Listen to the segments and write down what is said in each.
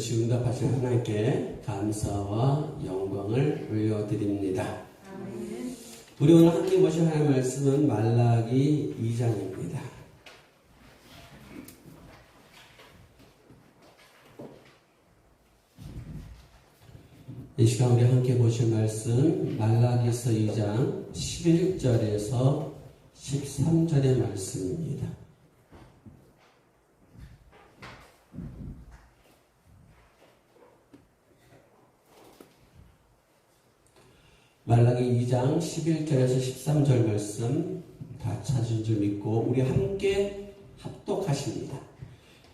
들으시고 응답하신 하나님께 감사와 영광을 올려드립니다. 우리 오늘 함께 보실 하나님의 말씀은 말라기 2장입니다. 이 시간 우리 함께 보실 말씀 말라기서 2장 11절에서 13절의 말씀입니다. 말라기 2장 11절에서 13절 말씀 다 찾은 줄 믿고 우리 함께 합독하십니다.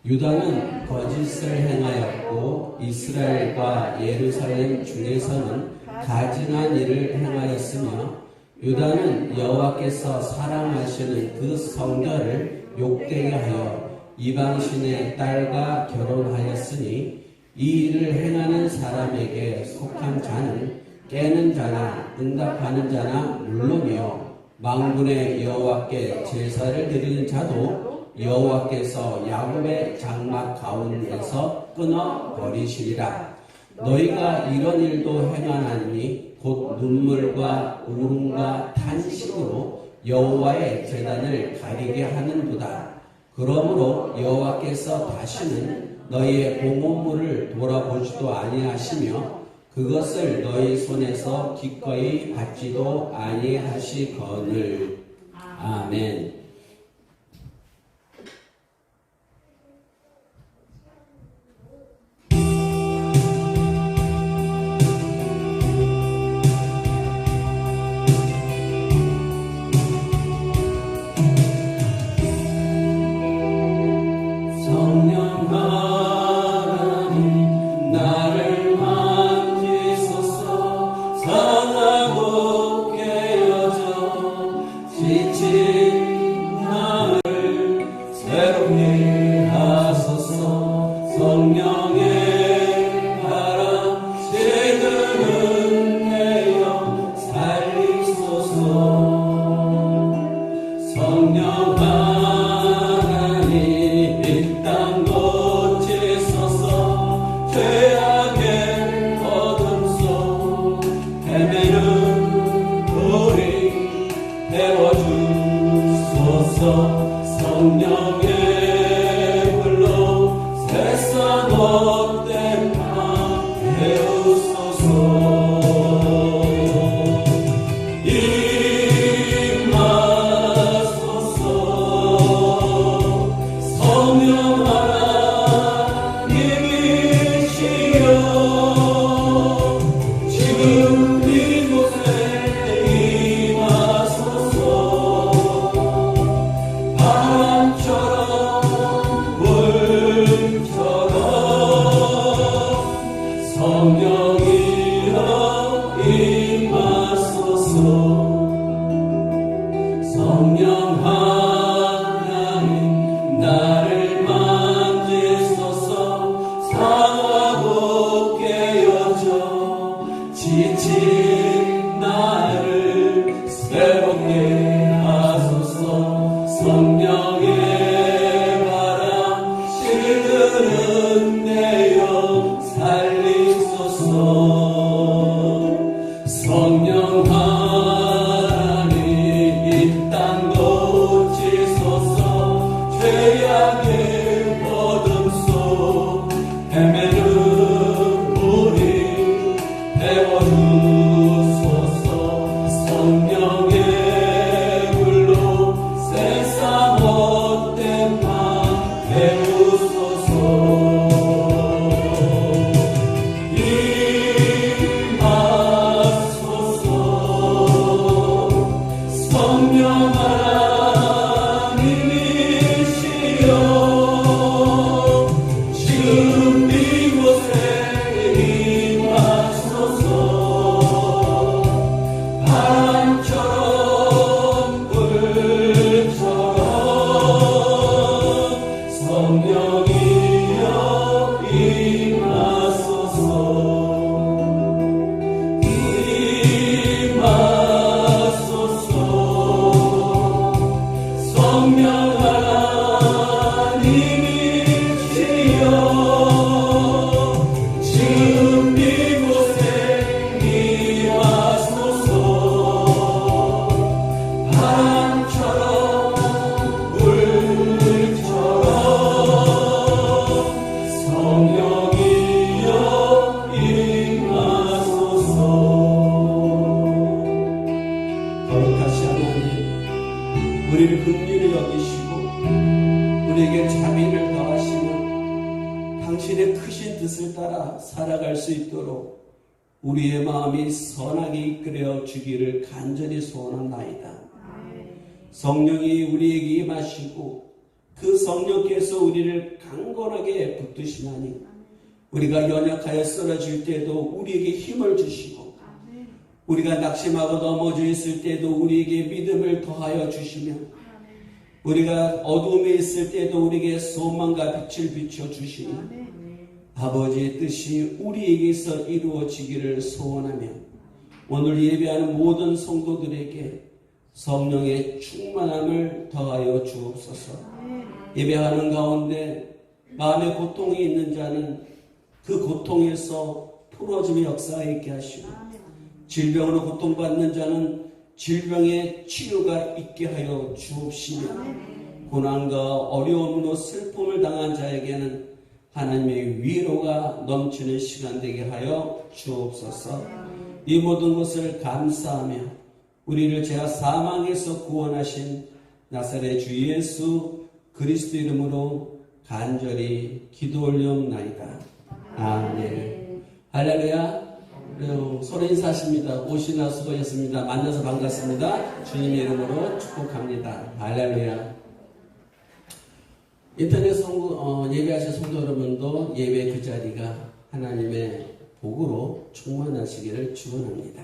유다는 거짓을 행하였고 이스라엘과 예루살렘 중에서는 가증한 일을 행하였으며 유다는 여호와께서 사랑하시는 그 성결을 욕되게 하여 이방신의 딸과 결혼하였으니 이 일을 행하는 사람에게 속한 자는 깨는 자나 응답하는 자나 물론이요 만군의 여호와께 제사를 드리는 자도 여호와께서 야곱의 장막 가운데서 끊어버리시리라. 너희가 이런 일도 행하나니 곧 눈물과 울음과 탄식으로 여호와의 제단을 가리게 하는도다. 그러므로 여호와께서 다시는 너희의 봉헌물을 돌아보지도 아니하시며 그것을 너희 손에서 기꺼이 받지도 아니하시거늘. 아멘. 성령의 불로 새싹 못된 맘 배우소서. 임하소서. 성령 하나님이시여 지금 이곳에 임하소서. 성령이여 임하소서. 성령 하나님 나를 만지소서. 상하고 깨어져 지친 나를 새롭게 하소서. 성령의 바람 시드는 내 영 살리소서. 성령 하나님 이 땅 고치소서. 죄악의 어둠 속 헤매는 우리 태워주소서. 성령의 불로 세상 못된 맘 배우소서. 성령 하나님이시여 지금 이곳에 임하소서. 바람처럼 불처럼 성령이여 임하소서. 임하소서. 우리를 긍휼히 여기시고 우리에게 자비를 더하시면 당신의 크신 뜻을 따라 살아갈 수 있도록 우리의 마음이 선하게 이끌어 주기를 간절히 소원합나이다. 성령이 우리에게 임하시고 그 성령께서 우리를 강건하게 붙드시나니 우리가 연약하여 쓰러질 때도 우리에게 힘을 주시고 우리가 낙심하고 넘어져 있을 때도 우리에게 믿음을 더하여 주시며 우리가 어둠에 있을 때도 우리에게 소망과 빛을 비춰 주시며 아버지의 뜻이 우리에게서 이루어지기를 소원하며 오늘 예배하는 모든 성도들에게 성령의 충만함을 더하여 주옵소서. 예배하는 가운데 마음에 고통이 있는 자는 그 고통에서 풀어짐의 역사가 있게 하시고 질병으로 고통받는 자는 질병의 치료가 있게 하여 주옵시며 고난과 어려움으로 슬픔을 당한 자에게는 하나님의 위로가 넘치는 시간 되게 하여 주옵소서. 이 모든 것을 감사하며 우리를 죄와 사망에서 구원하신 나사렛 주 예수 그리스도 이름으로 간절히 기도 올리옵나이다. 아멘. 할렐루야. 서로 인사하십니다. 오시나 수고하셨습니다. 만나서 반갑습니다. 주님의 이름으로 축복합니다. 할렐루야. 인터넷 예배하실 성도 여러분도 예배 그 자리가 하나님의 복으로 충만하시기를 축원합니다.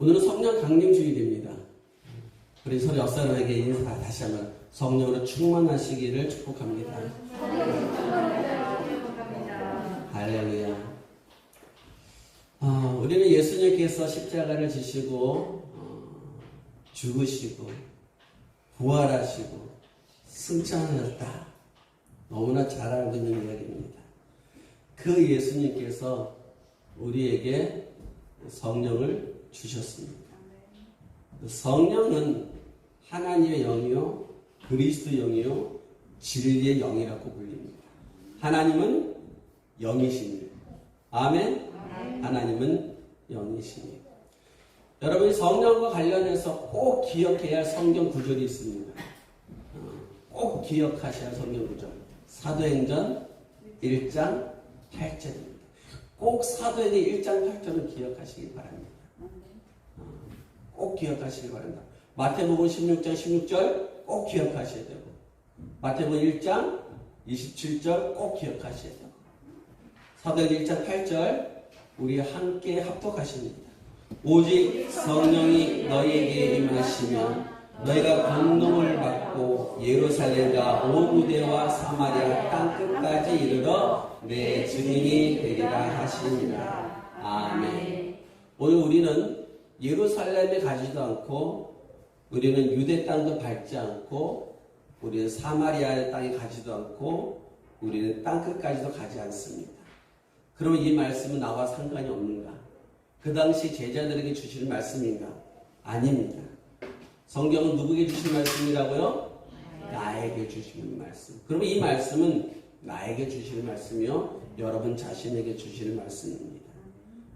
오늘은 성령 강림 주일입니다. 우리 서로 옆 사람에게 인사 다시 한번 성령으로 충만하시기를 축복합니다. 할렐루야. 우리는 예수님께서 십자가를 지시고 죽으시고 부활하시고 승천하셨다. 너무나 잘 알고 있는 이야기입니다. 그 예수님께서 우리에게 성령을 주셨습니다. 성령은 하나님의 영이요 그리스도 영이요 진리의 영이라고 불립니다. 하나님은 영이십니다. 아멘. 하나님은 영이십니다. 여러분이 성령과 관련해서 꼭 기억해야 할 성경 구절이 있습니다. 꼭 기억하셔야 할 성경 구절. 사도행전 1장 8절입니다. 꼭 사도행전 1장 8절은 기억하시기 바랍니다. 꼭 기억하시기 바랍니다. 마태복음 16장 16절 꼭 기억하셔야 되고 마태복음 1장 27절 꼭 기억하셔야 되고 사도행전 1장 8절 우리 함께 합독하십니다. 오직 성령이 너희에게 임하시면 너희가 권능을 받고 예루살렘과 온 유대와 사마리아 땅끝까지 이르러 내 증인이 되리라 하시니라. 아멘. 오늘 우리는 예루살렘에 가지도 않고 우리는 유대 땅도 밟지 않고 우리는 사마리아 땅에 가지도 않고 우리는 땅끝까지도 가지 않습니다. 그럼 이 말씀은 나와 상관이 없는가? 그 당시 제자들에게 주시는 말씀인가? 아닙니다. 성경은 누구에게 주신 말씀이라고요? 나에게 주시는 말씀. 그러면 이 말씀은 나에게 주시는 말씀이요 여러분 자신에게 주시는 말씀입니다.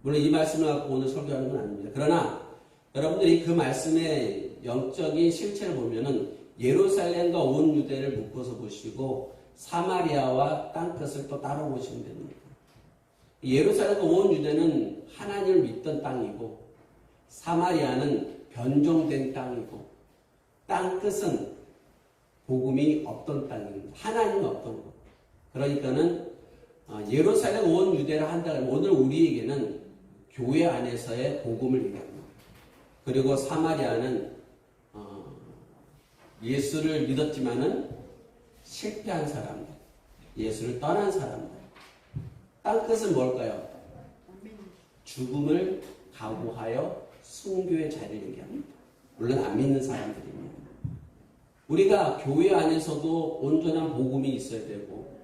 물론 이 말씀을 갖고 오늘 설교하는 건 아닙니다. 그러나 여러분들이 그 말씀의 영적인 실체를 보면은 예루살렘과 온 유대를 묶어서 보시고 사마리아와 땅끝을 또 따로 보시면 됩니다. 예루살렘과 온 유대는 하나님을 믿던 땅이고 사마리아는 변종된 땅이고 땅끝은 복음이 없던 땅입니다. 하나님이 없던 것. 그러니까는 예루살렘 온 유대를 한다면 오늘 우리에게는 교회 안에서의 복음을 얘기합니다. 그리고 사마리아는 예수를 믿었지만은 실패한 사람들, 예수를 떠난 사람들. 땅끝은 뭘까요? 죽음을 각오하여 순교의 자리를 얘기합니다. 물론 안 믿는 사람들입니다. 우리가 교회 안에서도 온전한 복음이 있어야 되고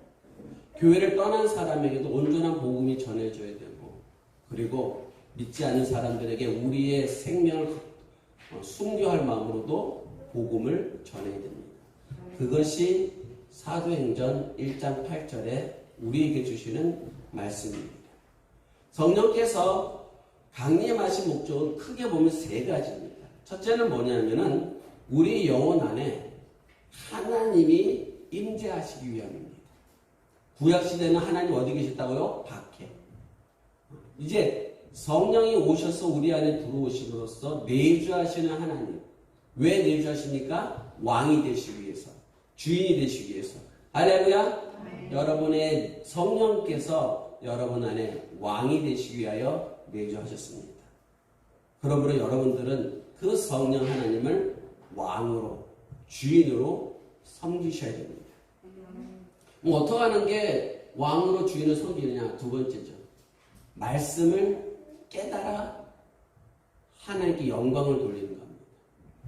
교회를 떠난 사람에게도 온전한 복음이 전해져야 되고 그리고 믿지 않는 사람들에게 우리의 생명을 순교할 마음으로도 복음을 전해야 됩니다. 그것이 사도행전 1장 8절에 우리에게 주시는 말씀입니다. 성령께서 강림하신 목적은 크게 보면 세 가지입니다. 첫째는 뭐냐면은 우리 영혼 안에 하나님이 임재하시기 위함입니다. 구약시대는 하나님 어디 계셨다고요? 밖에. 이제 성령이 오셔서 우리 안에 들어오심으로써 내주하시는 하나님. 왜 내주하십니까? 왕이 되시기 위해서. 주인이 되시기 위해서. 할렐루야. 여러분의 성령께서 여러분 안에 왕이 되시기 위하여 내주하셨습니다. 그러므로 여러분들은 그 성령 하나님을 왕으로, 주인으로 섬기셔야 됩니다. 뭐 어떻게 하는 게 왕으로 주인을 섬기느냐? 두 번째죠. 말씀을 깨달아 하나님께 영광을 돌리는 겁니다.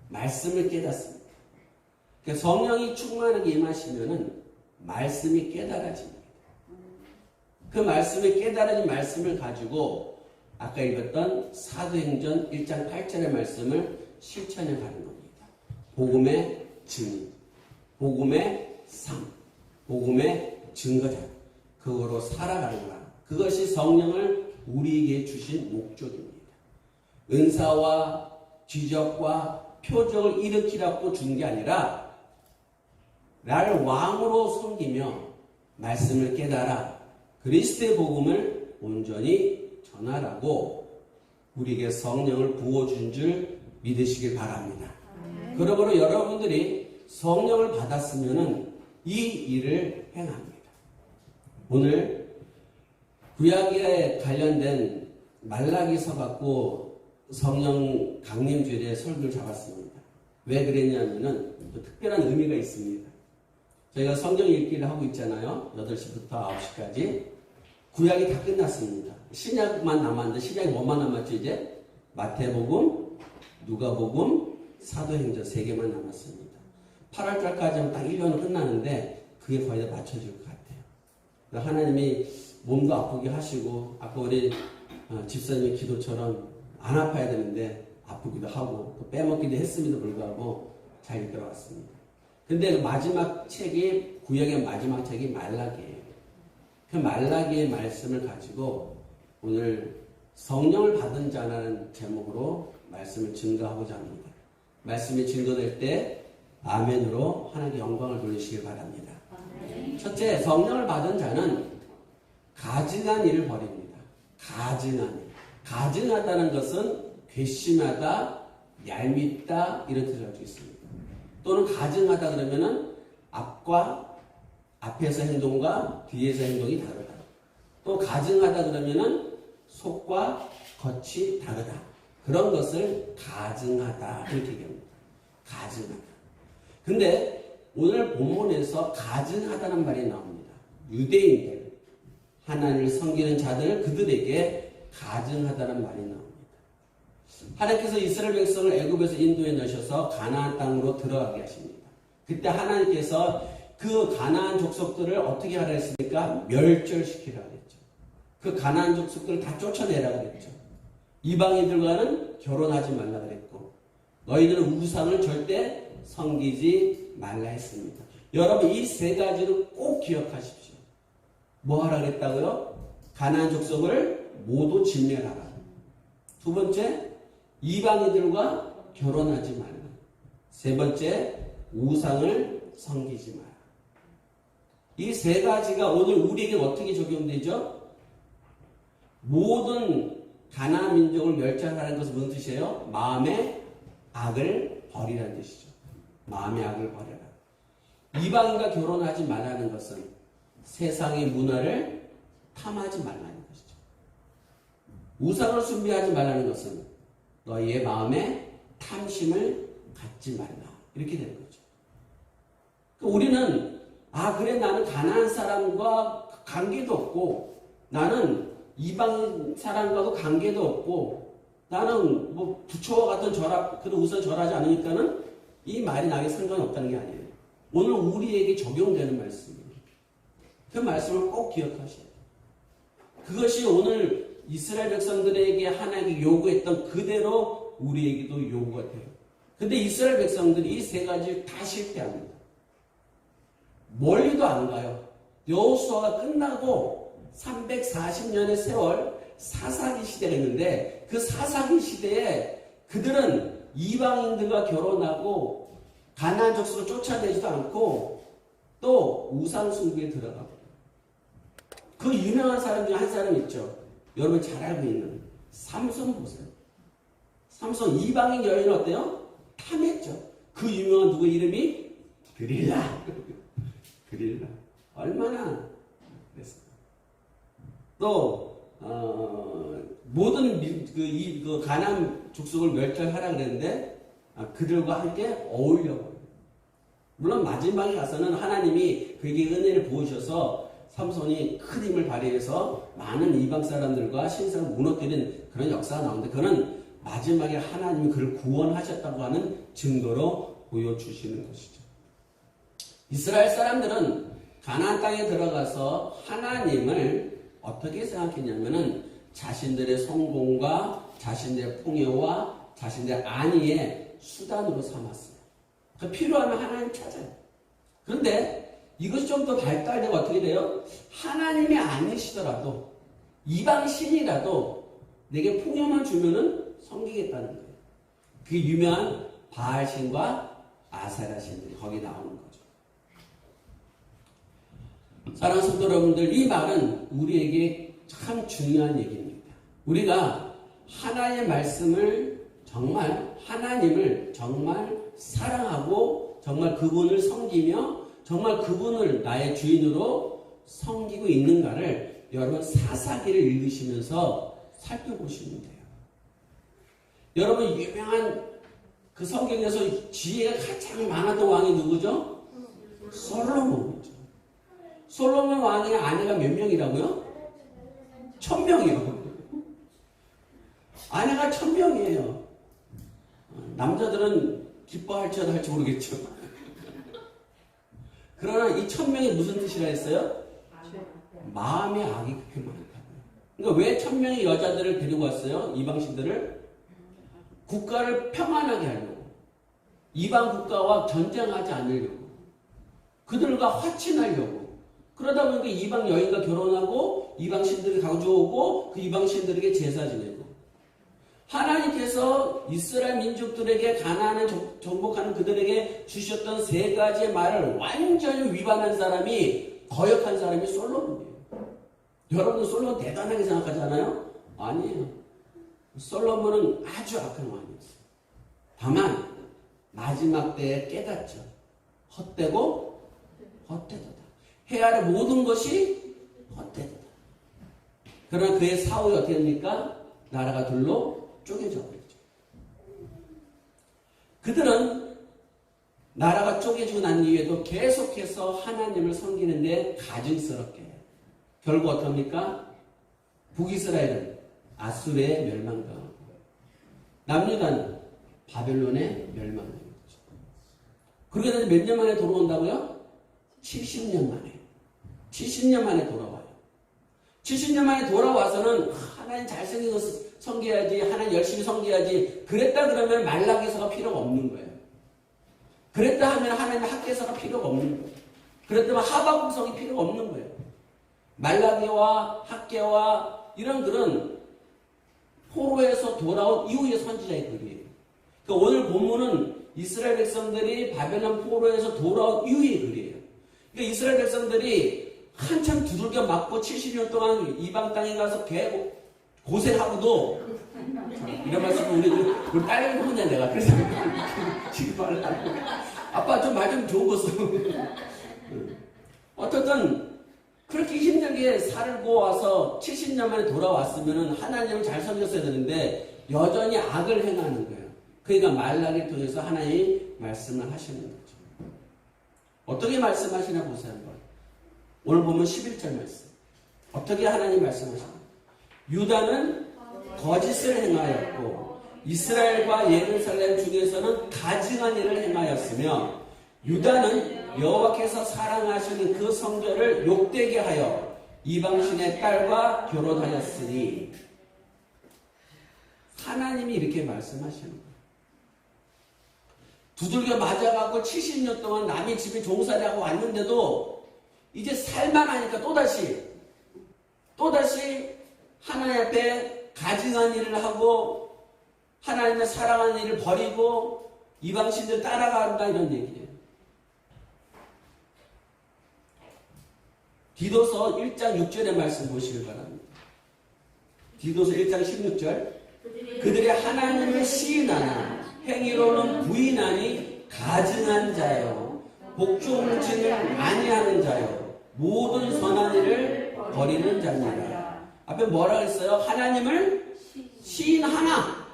말씀을 깨닫습니다. 그러니까 성령이 충만하게 임하시면은 말씀이 깨달아집니다. 그 말씀이 깨달아진 말씀을 가지고 아까 읽었던 사도행전 1장 8절의 말씀을 실천해 가는 겁니다. 복음의 증인, 복음의 삶, 복음의 증거자, 그거로 살아가는 거야. 그것이 성령을 우리에게 주신 목적입니다. 은사와 기적과 표적을 일으키라고 준 게 아니라 나를 왕으로 섬기며 말씀을 깨달아 그리스도의 복음을 온전히 전하라고 우리에게 성령을 부어준 줄 믿으시길 바랍니다. 그러므로 여러분들이 성령을 받았으면 이 일을 행합니다. 오늘 구약에 관련된 말라기서 갖고 성령 강림주일에 설교를 잡았습니다. 왜 그랬냐면은 또 특별한 의미가 있습니다. 저희가 성경 읽기를 하고 있잖아요. 8시부터 9시까지. 구약이 다 끝났습니다. 신약만 남았는데 신약이 뭐만 남았죠 이제? 마태복음, 누가복음, 사도행전 3개만 남았습니다. 8월달까지 하면 딱 1년은 끝나는데 그게 거의 다 맞춰질 것 같아요. 하나님이 몸도 아프게 하시고 아까 우리 집사님의 기도처럼 안 아파야 되는데 아프기도 하고 또 빼먹기도 했음에도 불구하고 잘 이끌어왔습니다. 근데 그 마지막 책이 구약의 마지막 책이 말라기예요. 그 말라기의 말씀을 가지고 오늘 성령을 받은 자라는 제목으로 말씀을 증거하고자 합니다. 말씀이 증거될 때 아멘으로 하나님께 영광을 돌리시길 바랍니다. 첫째, 성령을 받은 자는 가증한 일을 벌입니다. 가증한 일. 가증하다는 것은 괘씸하다, 얄밉다 이런 뜻을 가지고 있습니다. 또는 가증하다 그러면은 앞에서 행동과 뒤에서 행동이 다르다. 또 가증하다 그러면은 속과 겉이 다르다. 그런 것을 가증하다 이렇게 얘기합니다. 가증하다. 근데 오늘 본문에서 가증하다는 말이 나옵니다. 유대인들, 하나님을 섬기는 자들 그들에게 가증하다는 말이 나옵니다. 하나님께서 이스라엘 백성을 애굽에서 인도해 넣으셔서 가나안 땅으로 들어가게 하십니다. 그때 하나님께서 그 가나안 족속들을 어떻게 하라 했습니까? 멸절시키라 그랬죠. 그 가나안 족속들을 다 쫓아내라 그랬죠. 이방인들과는 결혼하지 말라 그랬고 너희들은 우상을 절대 섬기지 말라 했습니다. 여러분 이 세 가지를 꼭 기억하십시오. 뭐 하라 그랬다고요? 가나안 족속을 모두 진멸하라. 두 번째, 이방인들과 결혼하지 말라. 세 번째, 우상을 섬기지 마라. 이 세 가지가 오늘 우리에게 어떻게 적용되죠? 모든 가나안 민족을 멸절하라는 것은 무슨 뜻이에요? 마음의 악을 버리라는 뜻이죠. 마음의 악을 버려라. 이방인과 결혼하지 말라는 것은 세상의 문화를 탐하지 말라는 것이죠. 우상을 숭배하지 말라는 것은 너희의 마음에 탐심을 갖지 말라. 이렇게 되는 거죠. 우리는 그래 나는 가나안 사람과 관계도 없고 나는 이방 사람과도 관계도 없고 나는 뭐 부처와 같은 그런 우선 절하지 않으니까는 이 말이 나에게 상관없다는 게 아니에요. 오늘 우리에게 적용되는 말씀이에요. 그 말씀을 꼭 기억하셔야 돼요. 그것이 오늘 이스라엘 백성들에게 하나님이 요구했던 그대로 우리에게도 요구가 돼요. 근데 이스라엘 백성들이 이 세 가지를 다 실패합니다. 멀리도 안 가요. 여호수아가 끝나고 340년의 세월 사사기 시대가 있는데 그 사사기 시대에 그들은 이방인들과 결혼하고 가나안 족속을 쫓아내지도 않고 또 우상 숭배에 들어가고 그 유명한 사람 중에 한 사람 있죠. 여러분 잘 알고 있는 삼손 보세요. 삼손 이방인 여인 어때요? 탐했죠. 그 유명한 누구 이름이 드릴라. 드릴라. 얼마나 그랬어요. 또 모든 그 가나안 족속을 멸절하라 그랬는데 그들과 함께 어울려버려요. 물론 마지막에 가서는 하나님이 그에게 은혜를 부으셔서 삼손이 큰 힘을 발휘해서 많은 이방 사람들과 신상을 무너뜨린 그런 역사가 나오는데 그는 마지막에 하나님이 그를 구원하셨다고 하는 증거로 보여주시는 것이죠. 이스라엘 사람들은 가나안 땅에 들어가서 하나님을 어떻게 생각했냐면은 자신들의 성공과 자신들의 풍요와 자신들의 안위의 수단으로 삼았어요. 그러니까 필요하면 하나님 찾아요. 그런데 이것이 좀 더 발달되고 어떻게 돼요? 하나님이 아니시더라도 이방 신이라도 내게 풍요만 주면은 섬기겠다는 거예요. 그 유명한 바알 신과 아세라 신들이 거기 나오는 거죠. 사랑하는 성도 여러분들, 이 말은 우리에게 참 중요한 얘기입니다. 우리가 하나님의 말씀을 정말 하나님을 정말 사랑하고 정말 그분을 섬기며 정말 그분을 나의 주인으로 섬기고 있는가를 여러분 사사기를 읽으시면서 살펴보시면 돼요. 여러분 유명한 그 성경에서 지혜가 가장 많았던 왕이 누구죠? 솔로몬이죠. 솔로몬 왕의 아내가 몇 명이라고요? 1000명이요. 아내가 1000명이에요. 남자들은 기뻐할지 안 할지 모르겠죠. 그러나 이 1000명이 무슨 뜻이라 했어요? 마음의 악이 그렇게 많다고요. 그러니까 왜 1000명의 여자들을 데리고 왔어요? 이방신들을? 국가를 평안하게 하려고. 이방 국가와 전쟁하지 않으려고. 그들과 화친하려고. 그러다 보니까 이방 여인과 결혼하고 이방 신들이 가져오고 그 이방 신들에게 제사 지내고 하나님께서 이스라엘 민족들에게 가나안을 정복하는 그들에게 주셨던 세 가지의 말을 완전히 위반한 사람이 거역한 사람이 솔로몬이에요. 여러분도 솔로몬 대단하게 생각하지 않아요? 아니에요. 솔로몬은 아주 악한 왕이었어요. 다만 마지막 때에 깨닫죠. 헛되고 헛되도다. 해야 할 모든 것이 헛되도다. 그러나 그의 사후에 어떻게 됩니까? 나라가 둘로 쪼개져 버리죠. 그들은 나라가 쪼개지고 난 이후에도 계속해서 하나님을 섬기는데 가증스럽게 해요. 결국 어떡합니까? 북이스라엘은 아수르의 멸망당하고 남유다는 바벨론의 멸망당하는 거죠. 그렇게 돼서 몇 년 만에 돌아온다고요? 70년 만에. 70년 만에 돌아와요. 70년 만에 돌아와서는 하나님 잘생긴 것을 섬겨야지, 하나님 열심히 섬겨야지. 그랬다 그러면 말라기서가 필요가 없는 거예요. 그랬다 하면 하나님 학계서가 필요가 없는 거예요. 그랬다면 하박국성이 필요가 없는 거예요. 말라기와 학계와 이런 글은 포로에서 돌아온 이후의 선지자의 글이에요. 그러니까 오늘 본문은 이스라엘 백성들이 바벨론 포로에서 돌아온 이후의 글이에요. 그러니까 이스라엘 백성들이 한참 두들겨 맞고 70년 동안 이방 땅에 가서 고생하고도 이런 말씀은 우리 딸이 혼자 내가 그래서 지금 말하려고 아빠 좀 말 좀 좋은 거 써. 어떻든 그렇게 힘들게 살고 와서 70년 만에 돌아왔으면 하나님을 잘 섬겼어야 되는데 여전히 악을 행하는 거예요. 그러니까 말라기를 통해서 하나님이 말씀을 하시는 거죠. 어떻게 말씀하시나 보세요 한번. 오늘 보면 11절 말씀. 어떻게 하나님 말씀하시나? 유다는 거짓을 행하였고 이스라엘과 예루살렘 중에서는 가증한 일을 행하였으며 유다는 여호와께서 사랑하시는 그 성전을 욕되게 하여 이방신의 딸과 결혼하였으니 하나님이 이렇게 말씀하시는 거예요. 두들겨 맞아갖고 70년 동안 남의 집에 종살이하고 왔는데도 이제 살만하니까 또다시 하나님 앞에 가증한 일을 하고 하나님의 사랑하는 일을 버리고 이방신들 따라간다 이런 얘기예요. 디도서 1장 6절의 말씀 보시길 바랍니다. 디도서 1장 16절 그들의 하나님을 시인하나 행위로는 부인하니 가증한 자요 복종물질을 아니하는 자요 모든 선한 일을 버리는 자니라. 앞에 뭐라 그랬어요? 하나님을 시인하나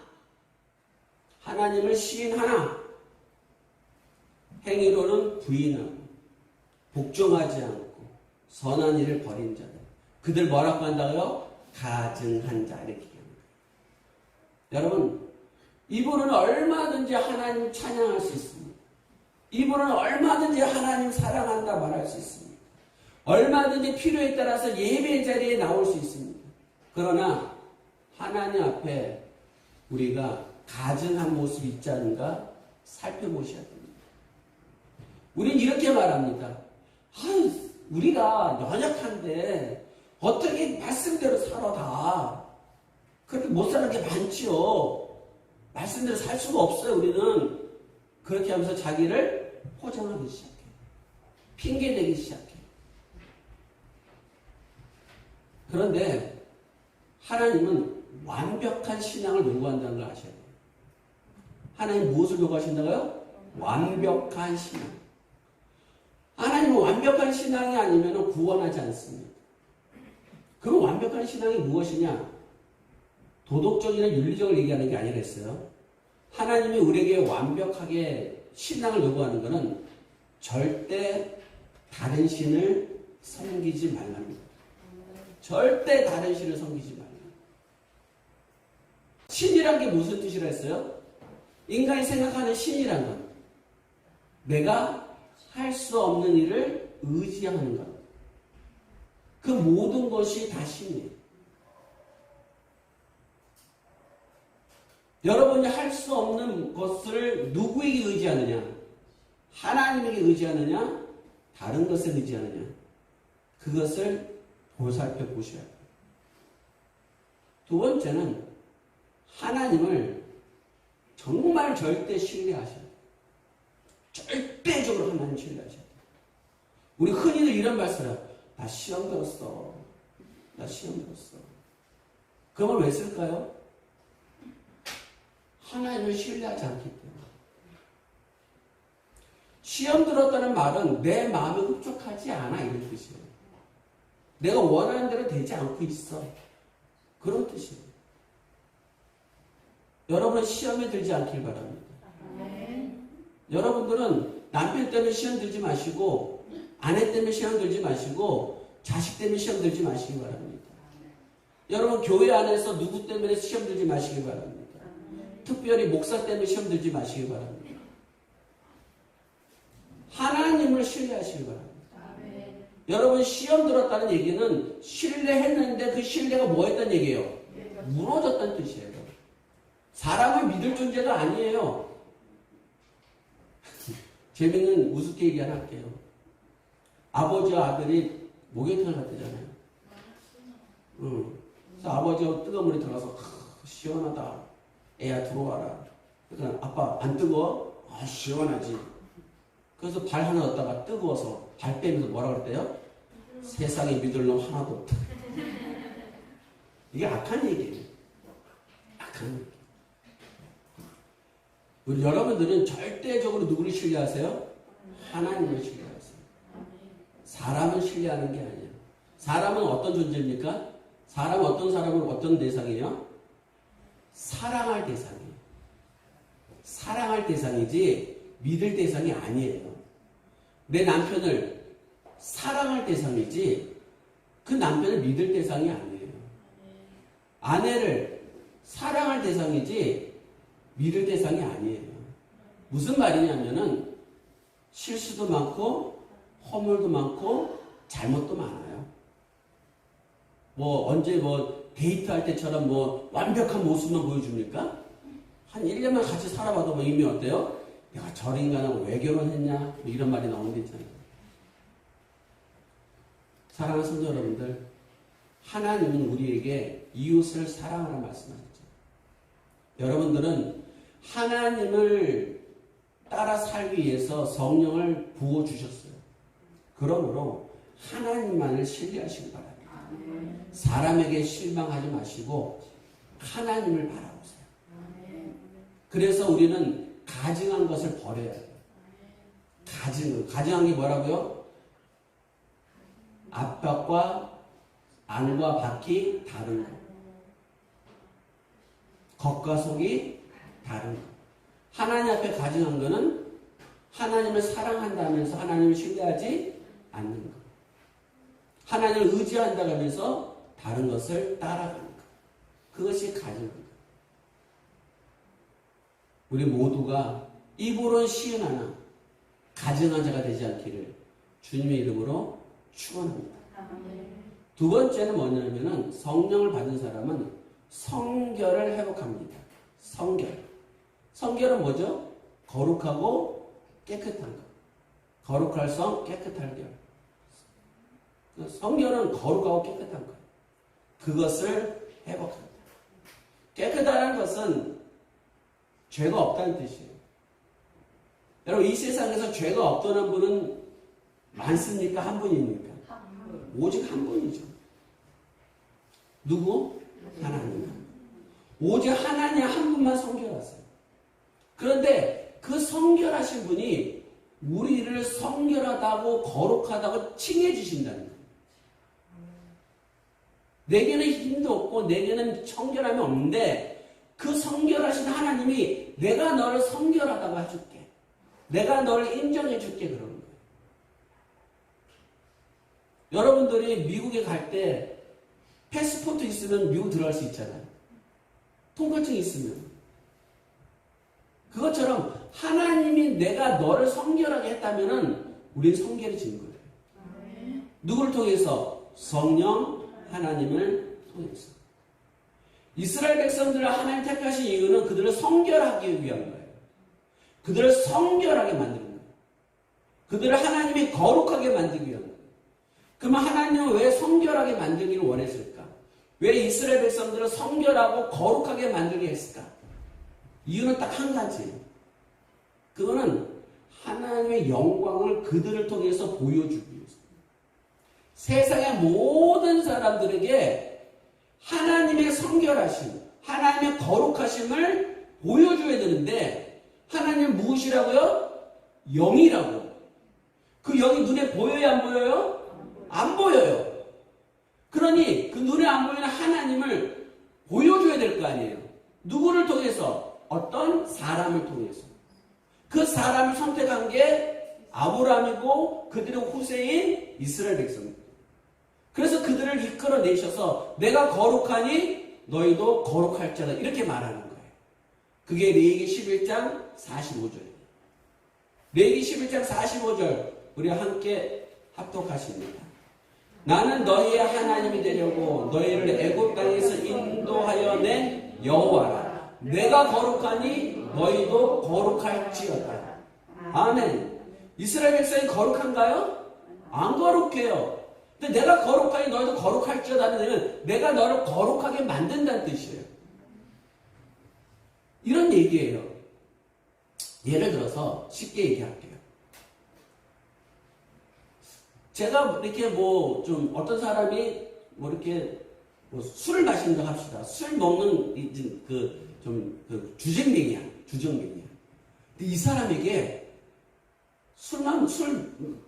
하나님을 시인하나 행위로는 부인하고 복종하지 않고 선한 일을 버린 자들. 그들 뭐라고 한다고요? 가증한 자 이렇게 얘기합니다. 여러분 이분은 얼마든지 하나님 찬양할 수 있습니다. 이분은 얼마든지 하나님 사랑한다 말할 수 있습니다. 얼마든지 필요에 따라서 예배 자리에 나올 수 있습니다. 그러나 하나님 앞에 우리가 가증한 모습이 있지 않은가 살펴보셔야 됩니다. 우리는 이렇게 말합니다. 우리가 연약한데 어떻게 말씀대로 살아 다. 그렇게 못 사는 게 많지요. 말씀대로 살 수가 없어요. 우리는 그렇게 하면서 자기를 포장하기 시작해요. 핑계대기 시작해요. 그런데 하나님은 완벽한 신앙을 요구한다는 걸 아셔야 돼요. 하나님 무엇을 요구하신다고요? 완벽한 신앙. 하나님은 완벽한 신앙이 아니면 구원하지 않습니다. 그럼 완벽한 신앙이 무엇이냐? 도덕적이나 윤리적을 얘기하는 게 아니랬어요. 하나님이 우리에게 완벽하게 신앙을 요구하는 것은 절대 다른 신을 섬기지 말랍니다. 절대 다른 신을 섬기지 말라. 신이란 게 무슨 뜻이라 했어요? 인간이 생각하는 신이란 건 내가 할 수 없는 일을 의지하는 것. 그 모든 것이 다 신이에요. 여러분이 할 수 없는 것을 누구에게 의지하느냐? 하나님에게 의지하느냐? 다른 것에 의지하느냐? 그것을 보살펴 보셔야 돼요. 두 번째는 하나님을 정말 절대 신뢰하셔야 돼요. 절대적으로 하나님 신뢰하셔야 돼요. 우리 흔히들 이런 말씀을 나 시험 들었어. 나 시험 들었어. 그 말 왜 쓸까요? 하나님을 신뢰하지 않기 때문에. 시험 들었다는 말은 내 마음에 흡족하지 않아 이런 뜻이에요. 내가 원하는 대로 되지 않고 있어. 그런 뜻이에요. 여러분은 시험에 들지 않길 바랍니다. 여러분들은 남편 때문에 시험 들지 마시고 아내 때문에 시험 들지 마시고 자식 때문에 시험 들지 마시기 바랍니다. 여러분 교회 안에서 누구 때문에 시험 들지 마시기 바랍니다. 특별히 목사 때문에 시험 들지 마시기 바랍니다. 하나님을 신뢰하시기 바랍니다. 여러분 시험 들었다는 얘기는 신뢰했는데 그 신뢰가 뭐 했다는 얘기예요? 무너졌다는 뜻이에요. 사람을 믿을 존재가 아니에요. 재밌는 우습게 얘기 하나 할게요. 아버지와 아들이 목욕탕을 갔대잖아요. 그래서 아버지가 뜨거운 물에 들어가서 시원하다. 애야 들어와라. 그러니까 아빠 안 뜨거워? 시원하지. 그래서 발 하나 넣었다가 뜨거워서 발 빼면서 뭐라 그랬대요? 세상에 믿을 놈 하나도 없다. 이게 악한 얘기예요. 악한 얘기. 우리 여러분들은 절대적으로 누구를 신뢰하세요? 하나님을 신뢰하세요. 사람을 신뢰하는 게 아니에요. 사람은 어떤 존재입니까? 사람은 어떤 사람은 어떤 대상이에요? 사랑할 대상이에요. 사랑할 대상이지 믿을 대상이 아니에요. 내 남편을 사랑할 대상이지 그 남편을 믿을 대상이 아니에요. 아내를 사랑할 대상이지 믿을 대상이 아니에요. 무슨 말이냐면은 실수도 많고 허물도 많고 잘못도 많아요. 언제 데이트할 때처럼 완벽한 모습만 보여줍니까? 한 1년만 같이 살아봐도 이미 어때요? 내가 저 인간하고 왜 결혼했냐? 이런 말이 나오는 게 있잖아요. 사랑하는 성도 여러분들, 하나님은 우리에게 이웃을 사랑하라 말씀하셨죠. 여러분들은 하나님을 따라 살기 위해서 성령을 부어주셨어요. 그러므로 하나님만을 신뢰하시기 바랍니다. 사람에게 실망하지 마시고 하나님을 바라보세요. 그래서 우리는 가증한 것을 버려야 돼요. 가증한 게 뭐라고요? 앞벽과 안과 밖이 다른 거. 겉과 속이 다른 거. 하나님 앞에 가증한 거는 하나님을 사랑한다면서 하나님을 신뢰하지 않는 거. 하나님을 의지한다고 하면서 다른 것을 따라가는 것. 그것이 가증한 것. 우리 모두가 입으로는 시은하나 가증한 자가 되지 않기를 주님의 이름으로 축원합니다. 두 번째는 뭐냐면은 성령을 받은 사람은 성결을 회복합니다. 성결은 뭐죠? 거룩하고 깨끗한 것. 거룩할 성, 깨끗할 결. 성결은 거룩하고 깨끗한 것. 그것을 회복합니다. 깨끗하다는 것은 죄가 없다는 뜻이에요. 여러분, 이 세상에서 죄가 없다는 분은 많습니까? 한 분입니까? 오직 한 분이죠. 누구? 하나님. 오직 하나님 한 분만 성결하세요. 그런데 그 성결하신 분이 우리를 성결하다고 거룩하다고 칭해 주신다는 거예요. 내게는 힘도 없고 내게는 성결함이 없는데 그 성결하신 하나님이 내가 너를 성결하다고 해줄게. 내가 너를 인정해 줄게 그러는 거예요. 여러분들이 미국에 갈 때 패스포트 있으면 미국 들어갈 수 있잖아요. 통과증 있으면. 그것처럼 하나님이 내가 너를 성결하게 했다면은 우리는 성결해진 거예요. 누구를 통해서? 성령 하나님을 통해서. 이스라엘 백성들을 하나님 택하신 이유는 그들을 성결하기 위한 거예요. 그들을 성결하게 만드는 거예요. 그들을 하나님이 거룩하게 만들기 위한 거예요. 그러면 하나님은 왜 성결하게 만들기를 원했을까? 왜 이스라엘 백성들을 성결하고 거룩하게 만들게 했을까? 이유는 딱 한 가지예요. 그거는 하나님의 영광을 그들을 통해서 보여주기 위해서. 세상의 모든 사람들에게 하나님의 성결하심, 하나님의 거룩하심을 보여줘야 되는데 하나님은 무엇이라고요? 영이라고요. 그 영이 눈에 보여요? 안 보여요? 안 보여요. 그러니 그 눈에 안 보이는 하나님을 보여줘야 될 거 아니에요. 누구를 통해서? 어떤 사람을 통해서. 그 사람을 선택한 게 아브라함이고 그들의 후세인 이스라엘 백성입니다. 그래서 그들을 이끌어내셔서 내가 거룩하니 너희도 거룩할 자다 이렇게 말하는 거예요. 그게 레위기 11장 45절이에요. 레위기 11장 45절 우리 함께 합독하십니다. 나는 너희의 하나님이 되려고 너희를 애굽 땅에서 인도하여 낸 여호와라. 내가 거룩하니 너희도 거룩할지어다. 아멘. 이스라엘 백성이 거룩한가요? 안 거룩해요. 근데 내가 거룩하니 너희도 거룩할지어다는 얘기는 내가 너를 거룩하게 만든다는 뜻이에요. 이런 얘기예요. 예를 들어서 쉽게 얘기할게요. 제가 이렇게 뭐 좀 어떤 사람이 뭐 이렇게 뭐 술을 마신다 합시다. 술 먹는 그 주정뱅이야. 근데 이 사람에게 술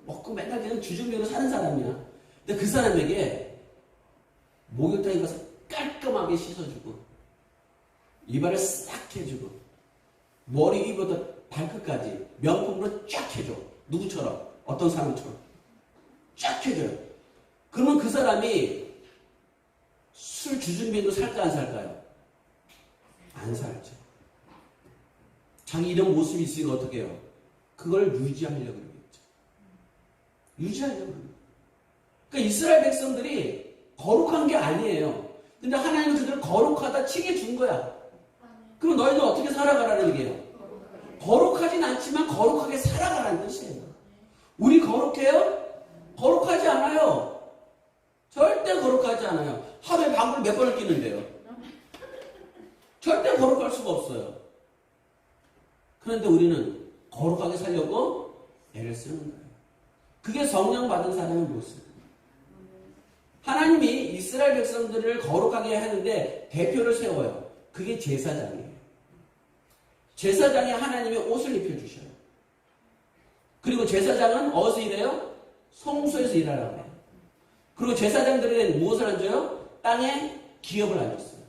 먹고 맨날 그냥 주정뱅이로 사는 사람이야. 근데 그 사람에게 목욕탕에 가서 깔끔하게 씻어주고 이발을 싹 해주고 머리 위부터 발끝까지 명품으로 쫙 해줘. 누구처럼? 어떤 사람처럼 쫙 해줘요. 그러면 그 사람이 술 주정뱅이로 살까 안 살까요? 안 살죠. 자기 이런 모습이 있으니까 어떻게 해요? 그걸 유지하려고 그러겠죠. 유지하려고 그러겠죠. 그러니까 이스라엘 백성들이 거룩한 게 아니에요. 근데 하나님은 그들을 거룩하다 칭해 준 거야. 그럼 너희는 어떻게 살아가라는 얘기예요? 거룩하진 않지만 거룩하게 살아가라는 뜻이에요. 우리 거룩해요? 거룩하지 않아요. 절대 거룩하지 않아요. 하루에 방구를 몇 번을 끼는데요. 절대 거룩할 수가 없어요. 그런데 우리는 거룩하게 살려고 애를 쓰는 거예요. 그게 성령 받은 사람의 모습. 하나님이 이스라엘 백성들을 거룩하게 하는데 대표를 세워요. 그게 제사장이에요. 제사장이 하나님의 옷을 입혀주셔요. 그리고 제사장은 어디서 일해요? 성소에서 일하라고 해요. 그리고 제사장들에게는 무엇을 안 줘요? 땅에 기업을 안 줬어요.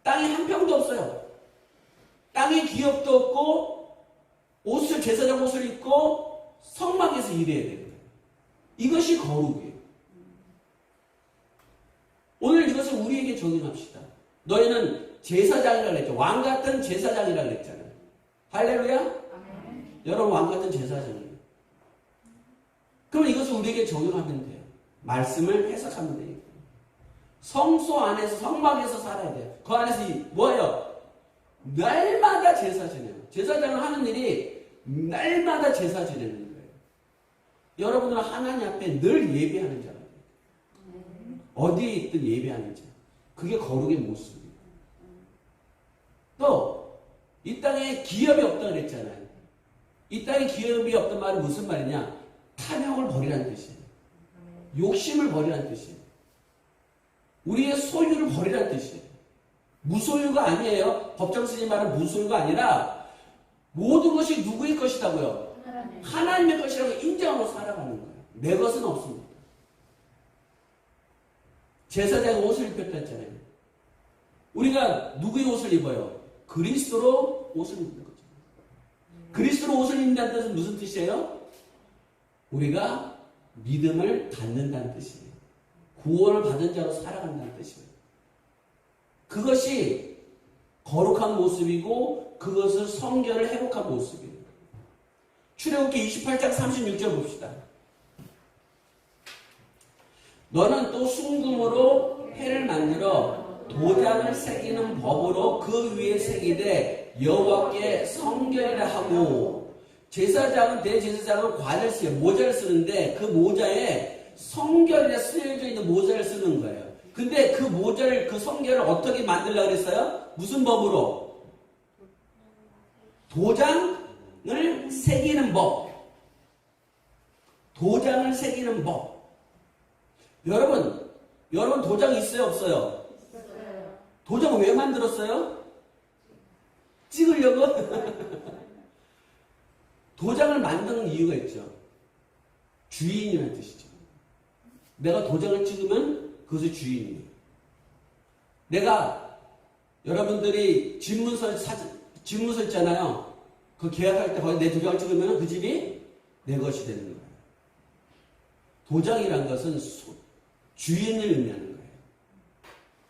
땅에 한 평도 없어요. 땅에 기업도 없고 옷을 제사장 옷을 입고 성막에서 일해야 돼요. 이것이 거룩이에요. 오늘 이것을 우리에게 적용합시다. 너희는 제사장이라고 그랬죠. 왕 같은 제사장이라고 그랬잖아요. 할렐루야? 아멘. 여러분 왕 같은 제사장이에요. 그럼 이것을 우리에게 적용하면 돼요. 말씀을 해석하면 돼요. 성소 안에서 성막에서 살아야 돼요. 그 안에서 뭐예요? 날마다 제사 지내요. 제사장을 하는 일이 날마다 제사 지내는 거예요. 여러분들은 하나님 앞에 늘 예배하는 자예요. 어디에 있든 예배하는 자. 그게 거룩의 모습이에요. 또 이 땅에 기업이 없다 그랬잖아요. 이 땅에 기업이 없단 말은 무슨 말이냐? 탐욕을 버리라는 뜻이에요. 욕심을 버리라는 뜻이에요. 우리의 소유를 버리라는 뜻이에요. 무소유가 아니에요. 법정 스님 말은 무소유가 아니라 모든 것이 누구의 것이라고요? 하나님의 것이라고 인정하고 살아가는 거예요. 내 것은 없습니다. 제사장이 옷을 입혔다 했잖아요. 우리가 누구의 옷을 입어요? 그리스도로 옷을 입는 거죠. 그리스도로 옷을 입는다는 뜻은 무슨 뜻이에요? 우리가 믿음을 갖는다는 뜻이에요. 구원을 받은 자로 살아간다는 뜻이에요. 그것이 거룩한 모습이고 그것을 성결을 회복한 모습이에요. 출애굽기 28장 36절 봅시다. 너는 또 순금으로 패를 만들어 도장을 새기는 법으로 그 위에 새기되 여호와께 성결이라 하고, 제사장은 대제사장은 관을 써요. 모자를 쓰는데 그 모자에 성결이라 쓰여져 있는 모자를 쓰는 거예요. 근데 그 모자를 그 성결을 어떻게 만들려고 그랬어요? 무슨 법으로? 도장을 새기는 법. 도장을 새기는 법. 여러분 도장 있어요, 없어요? 도장을 왜 만들었어요? 찍으려고? 도장을 만드는 이유가 있죠. 주인이라는 뜻이죠. 내가 도장을 찍으면 그것이 주인이에요. 내가 여러분들이 집문서 있잖아요. 그 계약할 때 거기 내 도장을 찍으면 그 집이 내 것이 되는 거예요. 도장이란 것은 주인을 의미하는 거예요.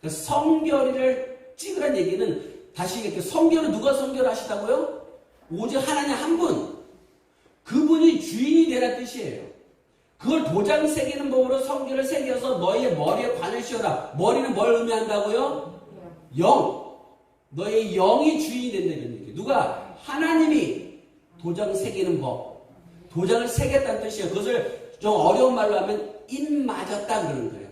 그러니까 성결을 찍으란 얘기는 다시 얘기할게요. 성결은 누가 성결하시다고요? 오직 하나님 한 분. 그분이 주인이 되라는 뜻이에요. 그걸 도장 새기는 법으로 성결을 새겨서 너희의 머리에 관을 씌워라. 머리는 뭘 의미한다고요? 영. 너의 영이 주인이 된다는 얘기예요. 누가? 하나님이 도장 새기는 법. 도장을 새겼다는 뜻이에요. 그것을 좀 어려운 말로 하면 입맞았다 그러는 거예요.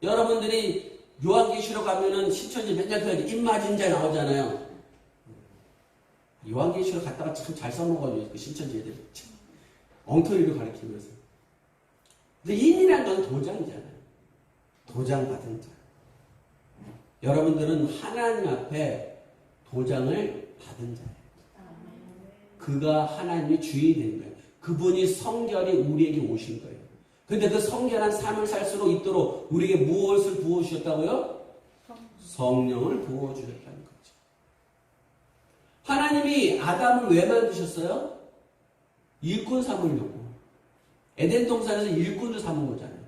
여러분들이 요한계시록 가면은 신천지 맨날 그 입맞은 자 나오잖아요. 요한계시록 갔다가 참 잘 써먹어요. 그 신천지 애들이. 엉터리로 가르치면서. 근데 인이라는 건 도장이잖아요. 도장 받은 자. 여러분들은 하나님 앞에 도장을 받은 자예요. 그가 하나님의 주인이 된 거예요. 그분이 성결이 우리에게 오신 거예요. 근데 그 성결한 삶을 살수록 있도록 우리에게 무엇을 부어주셨다고요? 성령을 부어주셨다는 거죠. 하나님이 아담을 왜 만드셨어요? 일꾼 삼으려고. 에덴 동산에서 일꾼을 삼은 거잖아요.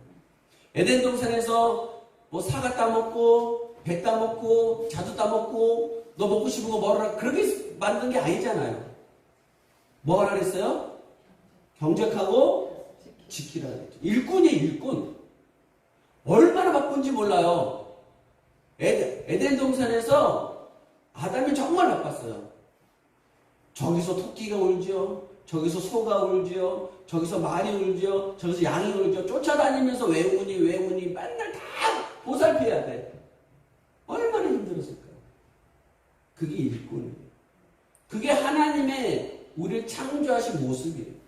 에덴 동산에서 뭐 사과 따먹고 배 따먹고 자두 따먹고 너 먹고 싶은 거 먹으라 그렇게 만든 게 아니잖아요. 뭐 하라 그랬어요? 경작하고 지키라 그랬죠. 일꾼이에요, 일꾼. 얼마나 바쁜지 몰라요. 에덴 동산에서 아담이 정말 바빴어요. 저기서 토끼가 울죠. 저기서 소가 울죠. 저기서 말이 울죠. 저기서 양이 울죠. 쫓아다니면서 왜 우니 맨날 다 보살펴야 돼. 얼마나 힘들었을까요? 그게 일꾼이에요. 그게 하나님의 우리를 창조하신 모습이에요.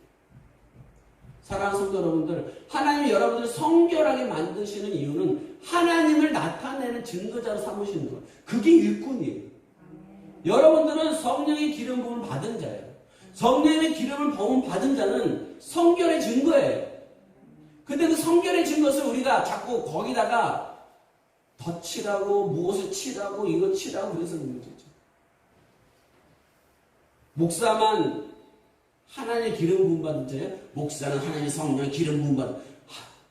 사랑하는 성도 여러분들, 하나님이 여러분들을 성결하게 만드시는 이유는 하나님을 나타내는 증거자로 삼으시는 거예요. 그게 일꾼이에요. 여러분들은 성령의 기름 부음을 받은 자예요. 성령의 기름을 부음 받은 자는 성결의 증거예요. 근데 그 성결의 증거를 우리가 자꾸 거기다가 덧칠하고 무엇을 칠하고 이거 칠하고 그래서 문제죠. 목사만 하나님의 기름 부음 받은 자예요. 목사는 하나님의 성령 기름 부음 받은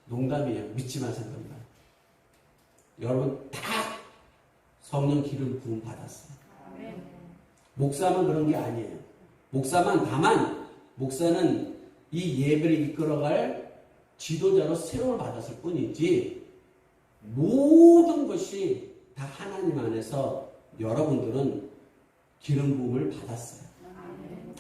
농담이에요. 믿지 마세요. 여러분 다 성령 기름 부음 받았어요. 목사만 그런 게 아니에요. 목사만 다만 목사는 이 예배를 이끌어갈 지도자로 세움을 받았을 뿐이지 모든 것이 다 하나님 안에서 여러분들은 기름 부음을 받았어요.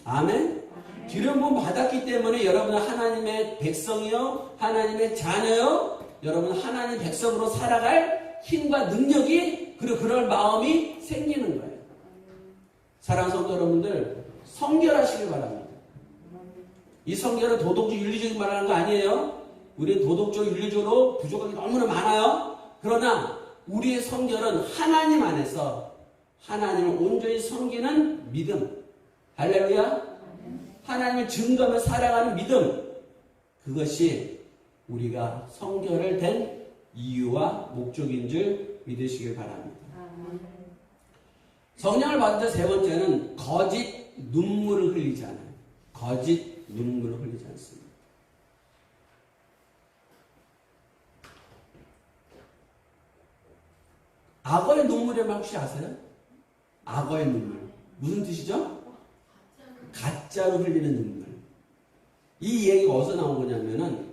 아멘. 기름 부음 받았기 때문에 여러분은 하나님의 백성이요, 하나님의 자녀요, 여러분 하나님 백성으로 살아갈 힘과 능력이 그리고 그럴 마음이 생기는 거예요. 사랑하는 성도 여러분들, 성결하시길 바랍니다. 이 성결은 도덕적 윤리적인 말하는 거 아니에요. 우리는 도덕적 윤리적으로 부족한 게 너무나 많아요. 그러나 우리의 성결은 하나님 안에서 하나님을 온전히 섬기는 믿음. 할렐루야. 하나님을 증거하며 살아가는 믿음. 그것이 우리가 성결을 된 이유와 목적인 줄 믿으시길 바랍니다. 성령을 받은 자 세 번째는 거짓 눈물을 흘리지 않아요. 거짓 눈물을 흘리지 않습니다. 악어의 눈물이라면 혹시 아세요? 악어의 눈물. 무슨 뜻이죠? 가짜로 흘리는 눈물. 이 얘기가 어디서 나온 거냐면은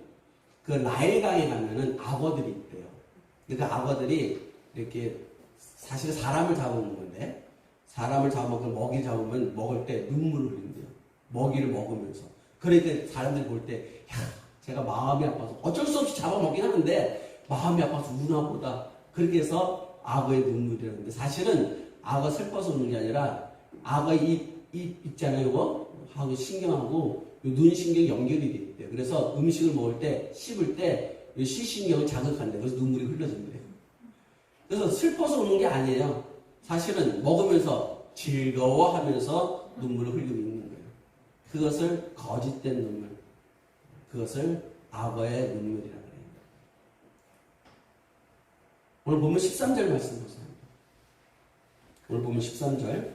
그 나일강에 가면은 악어들이 있대요. 그러니까 악어들이 이렇게 사실 사람을 잡아먹는 건데 사람을 잡아먹고 먹이 잡으면 먹을 때 눈물을 흘린대요. 먹이를 먹으면서. 그러니까 사람들이 볼 때 야, 제가 마음이 아파서 어쩔 수 없이 잡아먹긴 하는데 마음이 아파서 우나 보다. 그렇게 해서 악어의 눈물이라는데 사실은 악어 슬퍼서 우는 게 아니라 악어의 입 있잖아요. 이거 하고 신경하고 눈 신경 연결이 돼 있대요. 그래서 음식을 먹을 때 씹을 때 시신경을 자극한대요. 그래서 눈물이 흘러진대요. 그래서 슬퍼서 우는 게 아니에요. 사실은 먹으면서 즐거워하면서 눈물을 흘리고 있는 거예요. 그것을 거짓된 눈물, 그것을 악어의 눈물이라고 해요. 오늘 보면 13절 말씀 보세요. 오늘 보면 13절.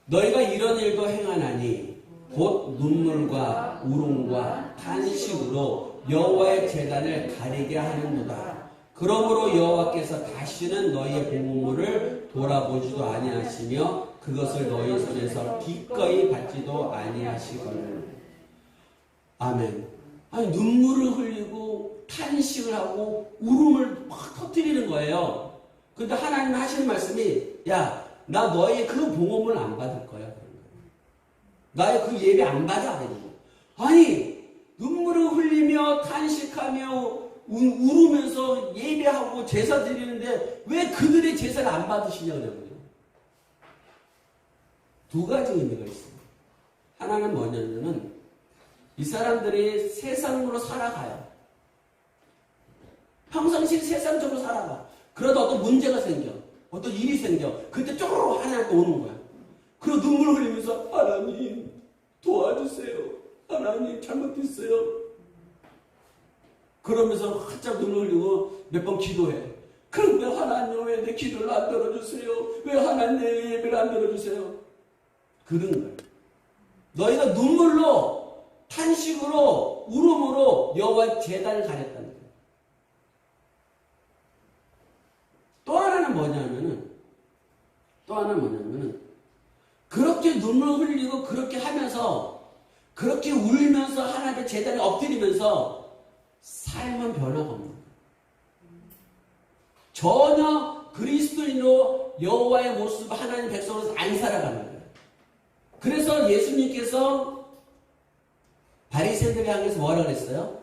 너희가 이런 일도 행하나니 곧 눈물과 울음과 탄식으로 여호와의 제단을 가리게 하는도다. 그러므로 여호와께서 다시는 너희의 보물을 돌아보지도 아니하시며 그것을 너희 손에서 기꺼이 받지도 아니하시거늘. 아멘. 아니 눈물을 흘리고 탄식을 하고 울음을 막 터뜨리는 거예요. 근데 하나님 하시는 말씀이 야, 나 너의 그 봉헌을 안 받을 거야. 나의 그 예배 안 받아. 아니 눈물을 흘리며 탄식하며 울으면서 예배하고 제사 드리는데 왜 그들의 제사를 안 받으시냐고요. 두 가지 의미가 있어요. 하나는 뭐냐면은 이 사람들이 세상으로 살아가요. 평상시 세상적으로 살아가. 그러다 어떤 문제가 생겨. 어떤 일이 생겨. 그때 쪼르르 하나님께 오는 거야. 그리고 눈물을 흘리면서 하나님 도와주세요. 하나님 잘못했어요. 그러면서 활짝 눈을 흘리고 몇 번 기도해. 그런데 하나님 왜 내 기도를 안 들어주세요? 왜 하나님 내 예배를 안 들어주세요? 그런 거예요. 너희가 눈물로 탄식으로 울음으로 여호와의 제단을 가렸다는 거예요. 또 하나는 뭐냐면은 그렇게 눈물 흘리고 그렇게 하면서 그렇게 울면서 하나님의 제단에 엎드리면서 삶은 변화가 없는 거예요. 전혀 그리스도인으로 여호와의 모습 하나님 백성으로서 안 살아가는 거예요. 그래서 예수님께서 바리새인들을 향해서 뭐라고 그랬어요?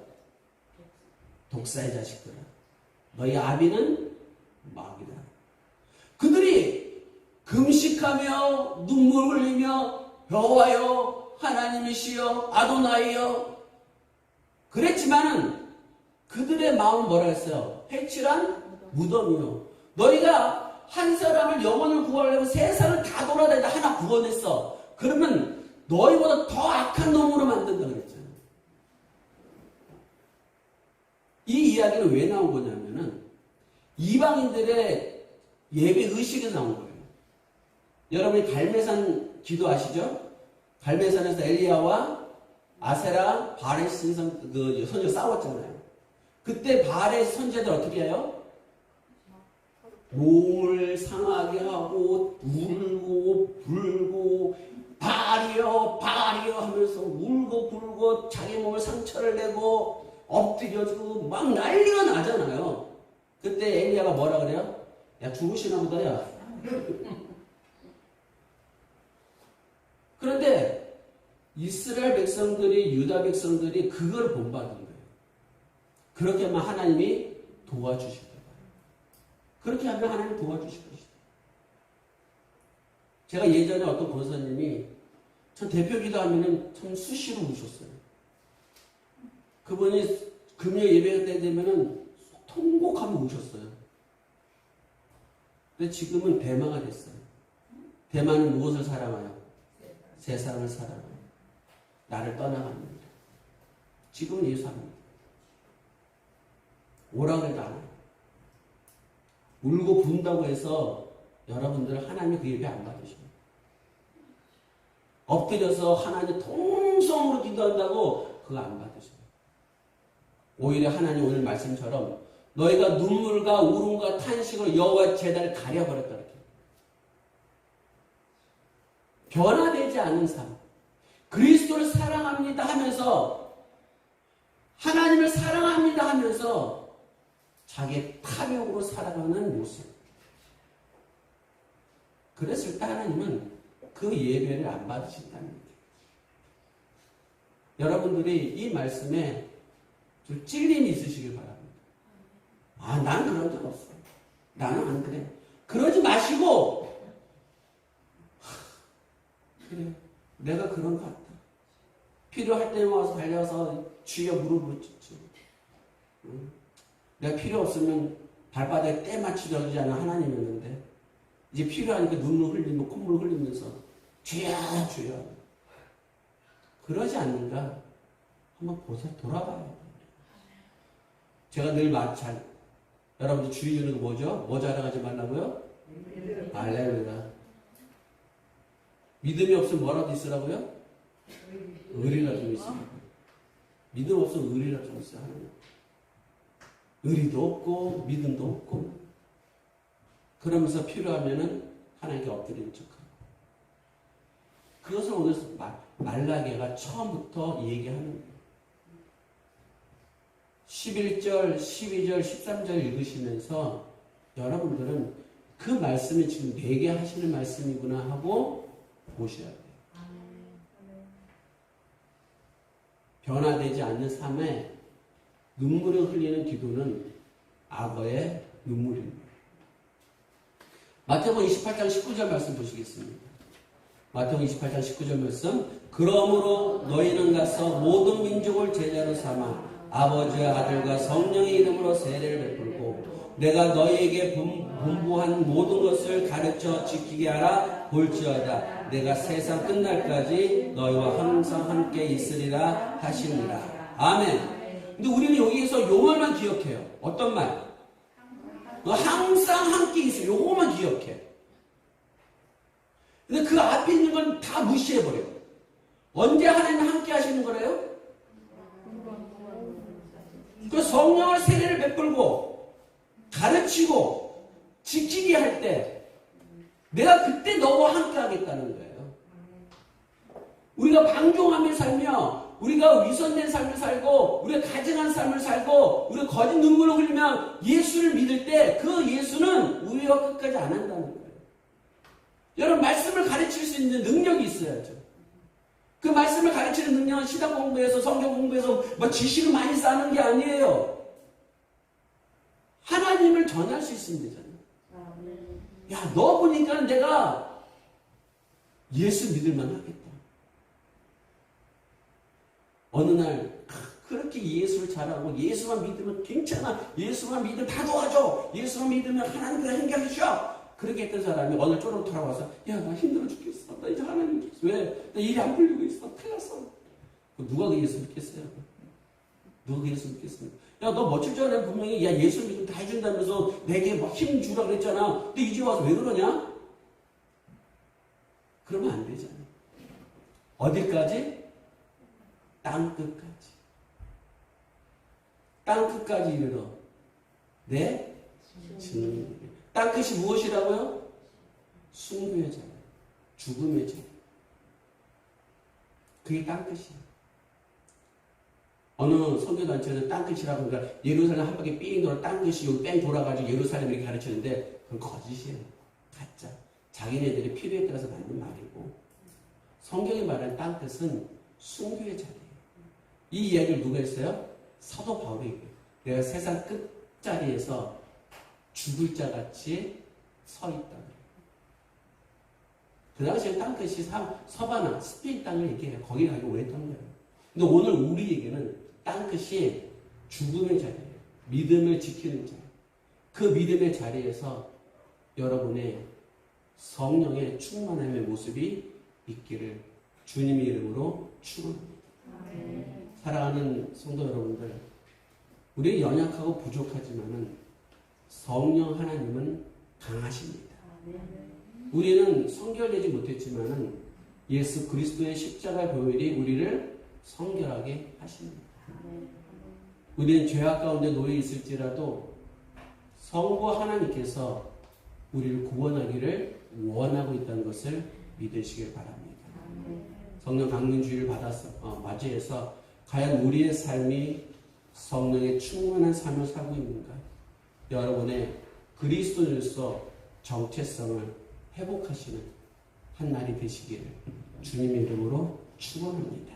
독사의 자식들아, 너희 아비는 마귀다. 그들이 금식하며 눈물 흘리며 여호와여 하나님이시여 아도나이여 그랬지만은 그들의 마음은 뭐라 했어요? 회칠한 무덤이요. 너희가 한 사람을 영혼을 구하려면 세상을 다 돌아다니다 하나 구원했어. 그러면 너희보다 더 악한 놈으로 만든다 그랬잖아요. 이 이야기는 왜 나온 거냐면은 이방인들의 예배 의식에서 나온 거예요. 여러분이 갈매산 기도 아시죠? 갈매산에서 엘리야와 아세라, 바알의 신성 그 선지가 싸웠잖아요. 그때 바알의 선지자들 어떻게 해요? 몸을 상하게 하고 울고 불고 바알이여 바알이여 하면서 울고 불고 자기 몸을 상처를 내고 엎드려주고 막 난리가 나잖아요. 그때 엘리야가 뭐라 그래요? 야 죽으시나 보다 야. 그런데 이스라엘 백성들이 유다 백성들이 그걸 본받은 거예요. 그렇게 하면 하나님이 도와주실 거예요. 그렇게 하면 하나님 도와주실 것이다. 제가 예전에 어떤 권사님이 전 대표 기도하면은 참 수시로 우셨어요. 그분이 금요 예배 때 되면은 통곡하며 우셨어요. 근데 지금은 대마가 됐어요. 대마는 무엇을 사랑하여? 세상을 사랑하여 나를 떠나갑니다. 지금은 예수합니다. 오라고 해도 안 와요. 울고 부른다고 해서 여러분들 하나님이 그 예배 안 받으십니다. 엎드려서 하나님 통성으로 기도한다고 그거 안 받으십니다. 오히려 하나님 오늘 말씀처럼 너희가 눈물과 울음과 탄식으로 여호와의 제단을 가려버렸다 이렇게. 변화되지 않은 삶, 그리스도를 사랑합니다 하면서 하나님을 사랑합니다 하면서 자기의 탐욕으로 살아가는 모습. 그랬을 때 하나님은 그 예배를 안 받으신다는 거예요. 여러분들이 이 말씀에 좀 찔림이 있으시길 바랍니다. 아, 난 그런 적 없어. 나는 안 그래. 그러지 마시고 그래, 내가 그런 것 같다. 필요할 때만 와서 달려서 주여 무릎을 꿇지. 내가 필요 없으면 발바닥에 때 맞추려고 하지 않은 하나님이었는데 이제 필요하니까 눈물 흘리며 콧물 흘리면서 주여 주여 그러지 않는가 한번 보세요. 돌아봐요. 제가 늘 여러분들 주의 주는 거 뭐죠? 뭐 자랑하지 말라고요? 할렐루야. 믿음이 없으면 뭐라도 있으라고요? 의리가 좀 있습니다. 믿음 없으면 의리가 좀 있어요. 의리도 없고 믿음도 없고 그러면서 필요하면은 하나님께 엎드리는 척하고 그것을 오늘 말라기가 처음부터 얘기하는 거예요. 11절, 12절, 13절 읽으시면서 여러분들은 그 말씀이 지금 내게 하시는 말씀이구나 하고 보셔야 돼요. 변화되지 않는 삶에 눈물을 흘리는 기도는 악어의 눈물입니다. 마태복음 28장 19절 말씀 보시겠습니다. 마태복음 28장 19절 말씀. 그러므로 너희는 가서 모든 민족을 제자로 삼아 아버지와 아들과 성령의 이름으로 세례를 베풀고 내가 너희에게 분부한 모든 것을 가르쳐 지키게 하라 볼지어다. 내가 세상 끝날까지 너희와 항상 함께 있으리라 하시니라. 아멘. 근데 우리는 여기에서 요 말만 기억해요. 어떤 말? 항상 함께 있어. 요거만 기억해. 근데 그 앞에 있는 건 다 무시해버려요. 언제 하나님 함께 하시는 거래요? 그 성령의 세례를 베풀고 가르치고 지키게 할 때 내가 그때 너와 함께 하겠다는 거예요. 우리가 방종하며 살며 우리가 위선된 삶을 살고 우리가 가증한 삶을 살고 우리가 거짓 눈물을 흘리며 예수를 믿을 때 그 예수는 우리와 끝까지 안 한다는 거예요. 여러분 말씀을 가르칠 수 있는 능력이 있어야죠. 그 말씀을 가르치는 능력은 신학 공부에서 성경 공부에서 뭐 지식을 많이 쌓는 게 아니에요. 하나님을 전할 수 있으면 되잖아요. 야, 너 보니까 내가 예수 믿을만 하겠다. 어느 날 그렇게 예수를 잘하고 예수만 믿으면 괜찮아. 예수만 믿으면 다 도와줘. 예수만 믿으면 하나님께서 행복해 주셔. 그렇게 했던 사람이 어느 날 쪼르륵 돌아와서 야, 나 힘들어 죽겠어. 나 이제 하나님 죽겠어. 왜? 나 일이 안 풀리고 있어. 큰일 났어. 누가 그 예수 믿겠어요? 누가 그 예수 믿겠습니까? 야, 너 며칠 전에 분명히 야, 예수 믿으면 다 해준다면서 내게 막 힘 주라 그랬잖아. 근데 이제 와서 왜 그러냐? 그러면 안 되잖아. 어디까지? 땅끝까지. 땅끝까지 이르러 내 증인. 땅끝이 무엇이라고요? 순교의 자리, 죽음의 자리. 그게 땅끝이야. 어느 선교단체는 땅끝이라고 그러니까 예루살렘 한 바퀴 삥 돌아 땅끝이 여기 뺑 돌아가지고 예루살렘 이렇게 가르치는데 그건 거짓이에요. 가짜. 자기네들의 필요에 따라서 만든 말이고 성경이 말하는 땅끝은 순교의 자리예요. 이 이야기를 누가 했어요? 사도 바울이 얘기해요. 내가 세상 끝자리에서 죽을 자 같이 서 있다. 그 당시에 땅끝이 서바나 스페인 땅을 얘기해요. 거기 가기 오랬던 거예요. 근데 오늘 우리에게는 땅끝이 죽음의 자리예요. 믿음을 지키는 자리. 그 믿음의 자리에서 여러분의 성령의 충만함의 모습이 있기를 주님의 이름으로 축원합니다. 사랑하는 성도 여러분들, 우리 연약하고 부족하지만은 성령 하나님은 강하십니다. 우리는 성결되지 못했지만은 예수 그리스도의 십자가 보혈이 우리를 성결하게 하십니다. 우리는 죄악 가운데 놓여 있을지라도 성부 하나님께서 우리를 구원하기를 원하고 있다는 것을 믿으시길 바랍니다. 성령 강림주의를 맞이해서 과연 우리의 삶이 성령의 충만한 삶을 살고 있는가? 여러분의 그리스도인으로서 정체성을 회복하시는 한 날이 되시기를 주님의 이름으로 축원합니다.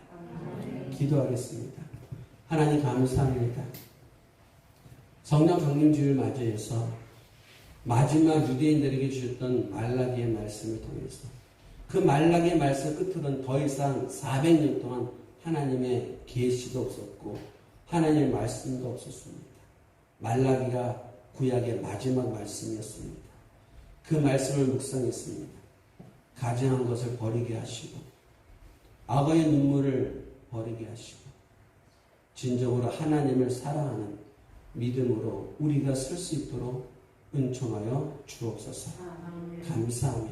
기도하겠습니다. 하나님 감사합니다. 성령 강림주의를 맞이해서 마지막 유대인들에게 주셨던 말라기의 말씀을 통해서 그 말라기의 말씀 끝으로는 더 이상 400년 동안 하나님의 계시도 없었고 하나님의 말씀도 없었습니다. 말라기가 구약의 마지막 말씀이었습니다. 그 말씀을 묵상했습니다. 가증한 것을 버리게 하시고 악어의 눈물을 버리게 하시고 진정으로 하나님을 사랑하는 믿음으로 우리가 설 수 있도록 은총하여 주옵소서. 감사하며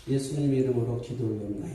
예수님 이름으로 기도 올립니다.